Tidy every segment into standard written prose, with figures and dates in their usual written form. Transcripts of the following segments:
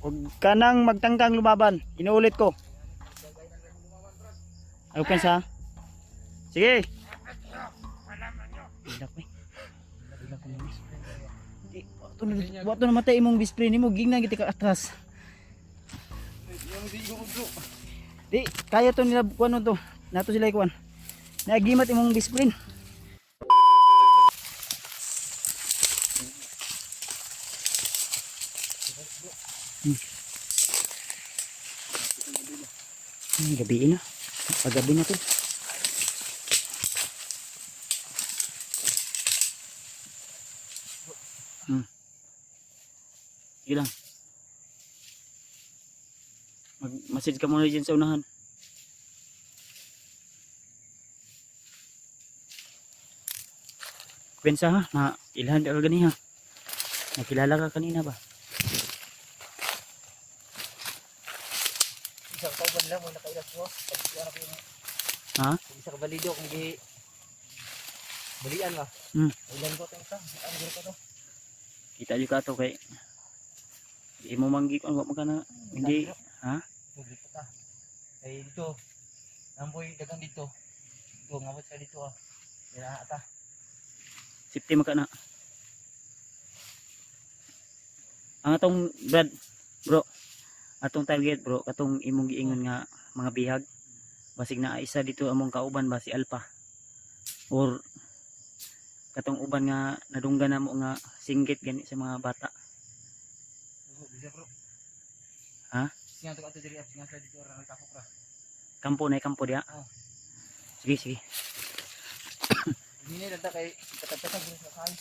Huwag ka nang magtangkang lumaban. Inuulit ko. Ayaw pensa. Sige. Wato na matay imong bispray nimo gingna giti ka atras. Di kaya to nila kuno to. Nato sila ikuan. Nagimat imong bispray. Gabi na. Paggabi na to. Sige lang. Mag-message ka muna dyan sa unahan. Pensa ha, na ilhan ka gani ha. Nakilala ka kanina ba? Isang kauban lang mo nakailas mo. Ha? Isa ka balido kung di balian ba? Ulan ko tayong isa. Ang guro ko to. Kita juga to kay di mo manggi kung wag magana hindi ha? Dito ta. Kay dito. Namboy dagang dito. Dito ngabot sa dito ah. Dira ata. Safety makana. Ang atong Brad, bro. Atong target bro, katong imong giingon nga mga bihag. Basig na isa dito among kauban ba si Alpha. Or katong uban nga nadunggan na mo nga singgit gani sa mga bata. Bro. Ha? Singa to ato diri singa sa dito ra nagtakok ra. Kampo na kampo dia. Oh. Sige sige. Dini dada kay katatag diri sa kay.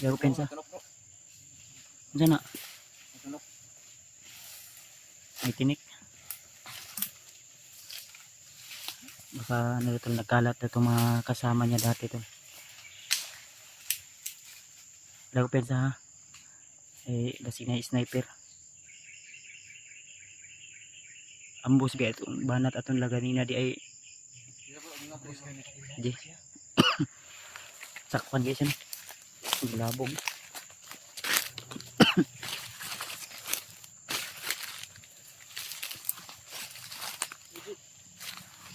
Yaw pensa. Bro. Diyan na. Tulok. May tinik. Baka ano ito nagkalat na itong mga kasama niya dati ito. Lago pensa ha. Eh, basi na sniper. Ambos ba itong banat atong laganina di ay di. Sakpan guys yan. Labog.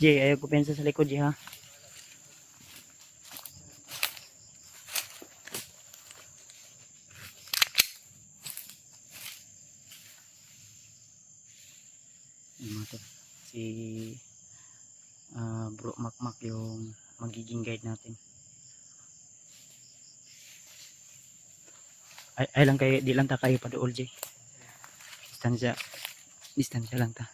Jay, ayaw ko pensa sa likod, Jay, ha? Si Bro Makmak yung magiging guide natin. Ay lang kayo, di lang ta kayo paduol, Jay. Distansya lang ta.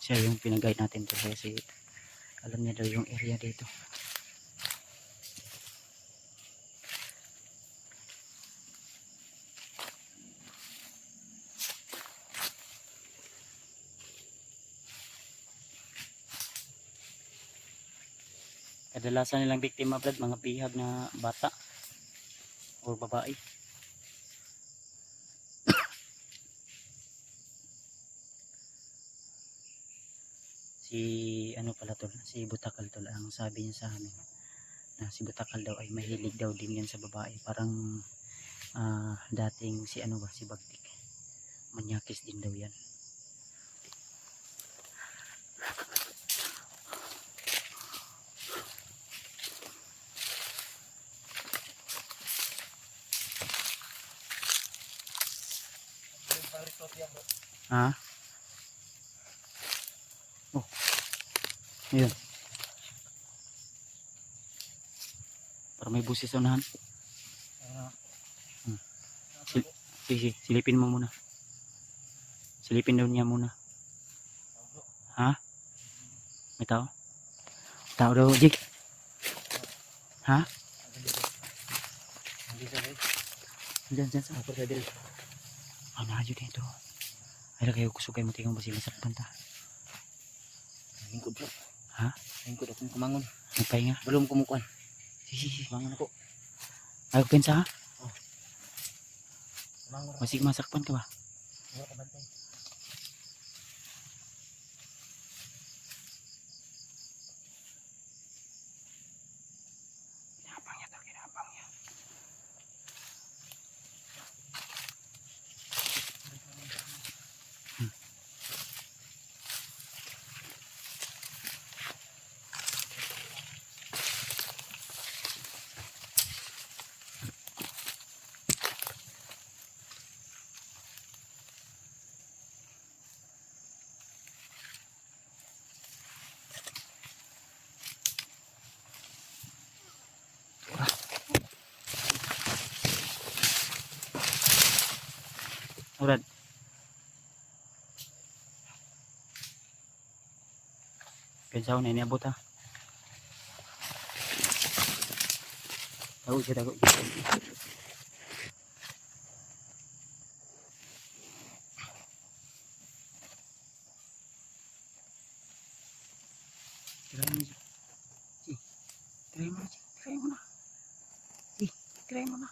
Siya yung pinag-guide natin to kasi alam niya daw yung area dito. Kadalasan nilang biktima Brad, mga bihag na bata o babae. Si ano pala tol, si Butakal tol, ang sabi niya sa amin na si Butakal daw ay mahilig daw din yan sa babae. Parang dating si ano ba, si Bagtik, manyakis din daw yan. Ha? Oh. Ayun. Para may busis sa unahan. Sige, silipin mo muna. Silipin daw niya muna. Ha? May tao? Tao daw, Jik. Ha? Diyan sa ako sa dili. Ano aja dito? Ay kayo kusugay mo tingong basi masaktan ta. Lingkod bro. Ha? Lingkod akong kumangon. Nagpahinga. Belum kumukuan. Sige. Kumangon ako. Ayaw pensa ha? Oh. Kumangon. Masig masakpan ka ba? Wala ka bantay. Kansaw na iniabot ha. Tago siya, tago. Try mo siya. Si, try mo na siya. Try mo na. Si, try mo na.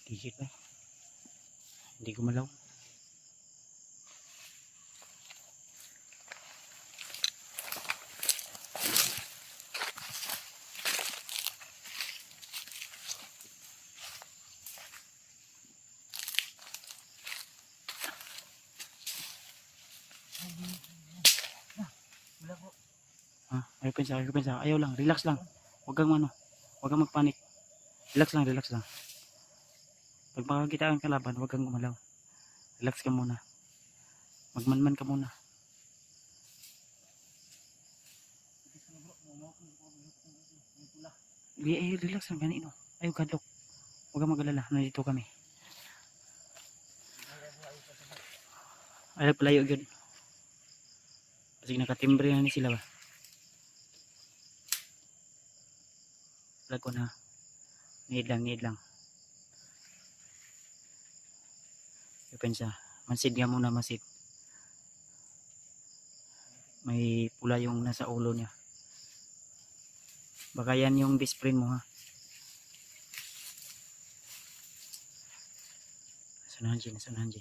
Dikit pa. Hindi gumalaw. Ayaw pensa. Ayaw lang, relax lang. Huwag kang magpanik. Relax lang. Pag makakita kang kalaban, huwag kang gumalaw. Relax ka muna. Magmanman ka muna. Relax lang ganito. Ayaw kadlok. Huwag kang mag-alala. Nandito kami. Ayaw palayo yun. Kasi nakatimbre na ni sila ba. Vlog ko na. Need lang. Pensa, mansid nga muna masid. May pula yung nasa ulo niya. Baka yan yung best friend mo ha. Nasunahan G.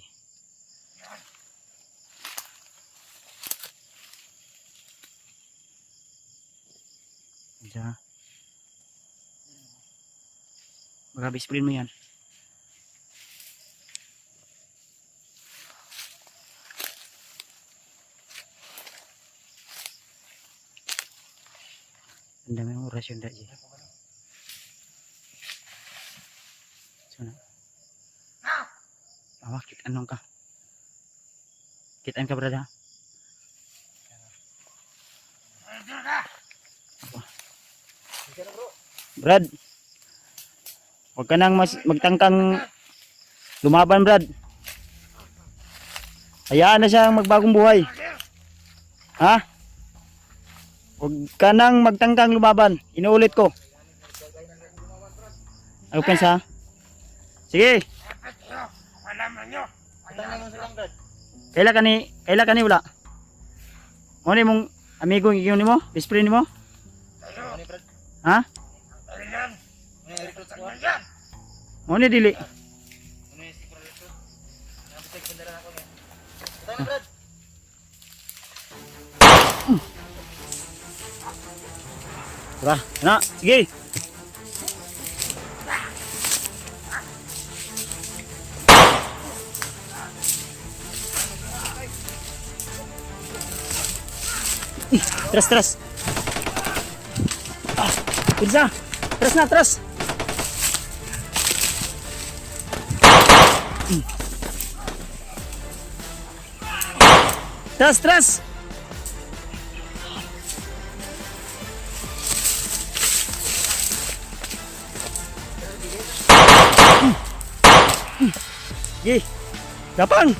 Pensa. Baka best friend mo yan. Ang dami ng oras yun dahil. So na. Awa, kitaan ka. Kitaan ka brada. Brad. Huwag ka nang magtangkang lumaban Brad. Hayaan na siyang magbagong buhay. Ha? Huwag ka nang magtangkang lumaban. Inuulit ko. Ayaw pensa. Sige. Kaila ka ni wala. Mo ni mong amigo ng mo? Best friend mo? Ha? Mo ni dili. Tara, na, sige. Tras. Pirsa, tras. Tras. Gi, gapang.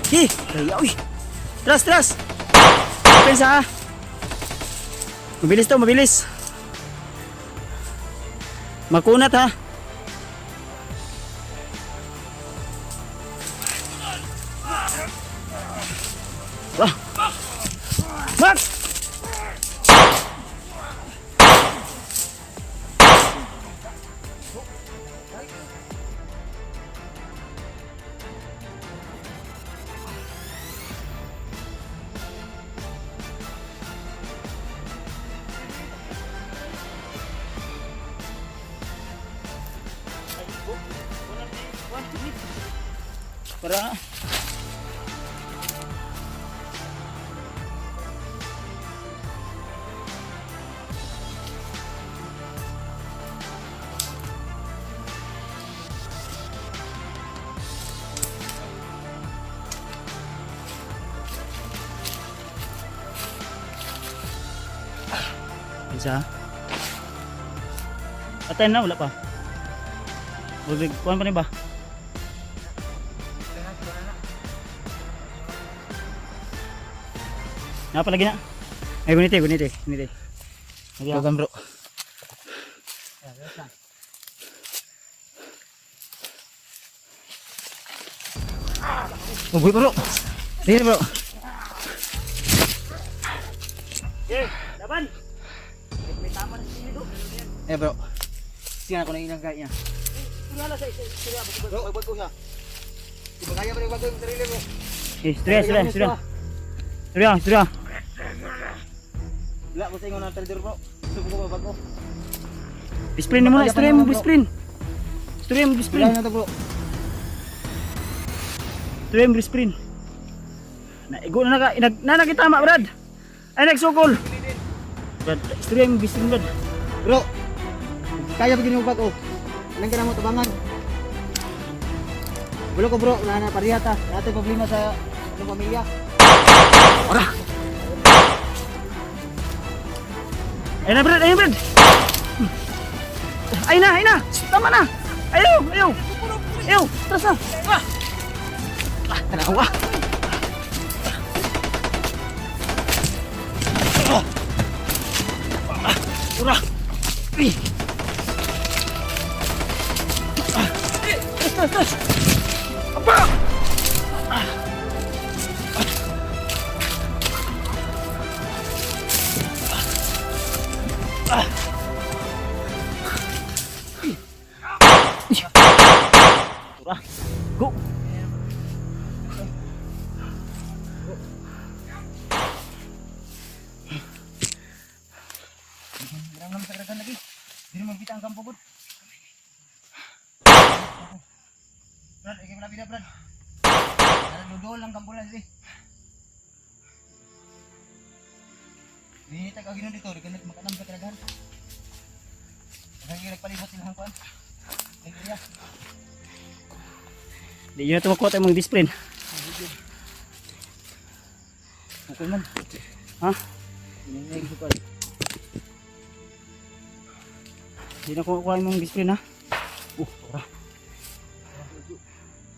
Gi, uy. Tras. Pensa ha. Mabilis. Makunat ha. Wah. Mak. Para isa. Atay na, wala pa. Bubig, kuhan pa rin ba? Napa lagi na? Ay, gunite. Nagyagan bro. Oh, boy bro. Sige bro. Okay, laban. May tama na sini bro. Bro. Tingnan ko na ilang gaya niya. Tingala sa bro, wag ko siya. Di ba kaya ba wag yung sarili mo? Sudah. Wala ko sa inyo ng trader bro. Gusto ko ba bago? Bisprint mo na, istorya mo bisprint. Wala na to bro. Istorya mo bisprint. Naigo na nakitama Brad. Ay nagsukol. Brad, istorya mo bisprint Brad. Bro, kaya begini mo bago. Anong ka na mo tabangan? Bulo ko bro, wala na parihata. Dati problema sa pamilya. Ora. Ayun na Brad. Ayun na. Tama na. Ayaw. Tras na. Tanawa. Ura. Tras. Apa? Go. Hirang naman sa karagan lagi. Hindi naman kita ang kampo bud. Brad, ikay pala bida Brad. Dudol lang kampo na dito. Binita ka gino dito, rekanit makanam sa karagan. Kaya nagpalibot silang kuan. Ay, di yun na tumakuha tayo mga discipline. Okay man. Ha? Di na kuha yung mga discipline ha? Tora.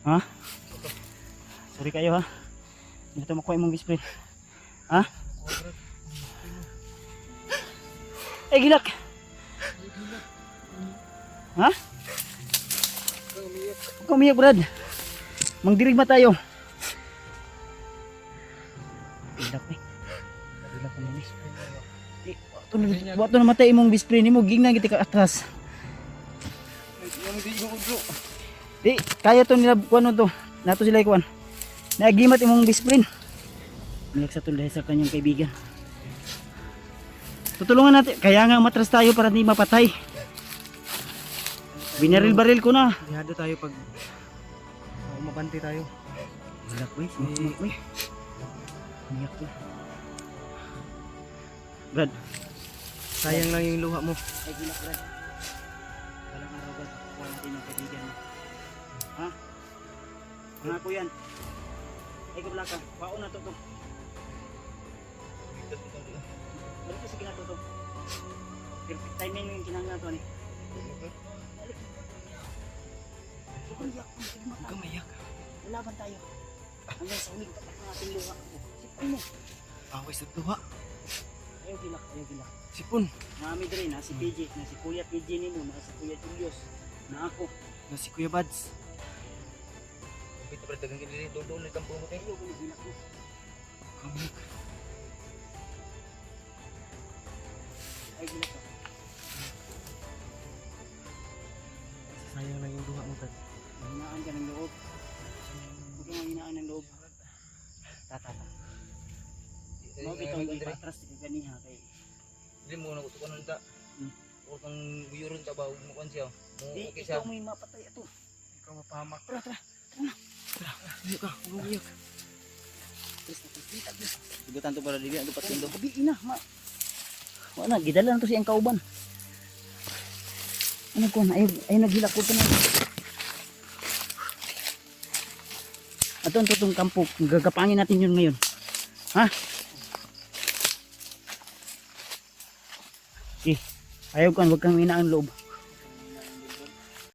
Ha? Sorry kayo ha? Di na tumakuha yung mga discipline. Ha? Eh gilak! Ha? Huwag kang umiyak Brad. Mangdirigma tayo. Hilak ni. Hilak ko ni. Wato na matay imong bispray nimo gingna giti ka atras. Di kaya to nila kuno to. Nato sila ikuan. Nagimat imong bispray. Umiyak sa tulay sa kanyang kaibigan. Tutulungan natin. Kaya nga matras tayo para hindi mapatay. Binaril-baril ko na. Ihado tayo pag umabante tayo. Hilak ko eh. Umiyak ko. Brad. Sayang lang yung luha mo. Ay hilak Brad. Walang araw Brad. Wala natin yung kaibigan mo. Ha? Pangako yan. Ay kablaka. Paon na to. Balik ko sa ginato to. Perfect timing yung kinanglan to ni. Huwag kang mayak. Lalaban tayo. Hanggang sa uling tatak ng ating luha. Sipin mo. Away sa luha. Ayaw gilak, ayaw gilak. Sipon. Nami diri na si PJ, na si Kuya PJ nimo, na si Kuya Julius, na ako. Na si Kuya Bads. Kapit pa dagang kini dol ni kampung mo Ayaw gilak gilak ko. Kamuk. Ayaw gilak ka. Sayang lang yung duha mo tad. Hinaan ka ng loob. Huwag kang hinaan ng loob. Tata. Mo bitaw ipatras ka ganiha kay. Dili mo na utukan nang ta. O kang biyuron ta ba ug mo kan siya. Mo Di okay siya. ikaw may mapatay ato. Ikaw mapahamak. Tara tara. Dili ka, umiyak. Tris na tris. Ibutan to para dili ang dupat Pero kindo. gabi ina ma. Wala gidala na to siyang kauban. Ano ko na ay naghilak ko na. Ato ang tutong kampo, gagapangin natin yun ngayon. Ha? Ayaw ko, wag kang hinaan loob.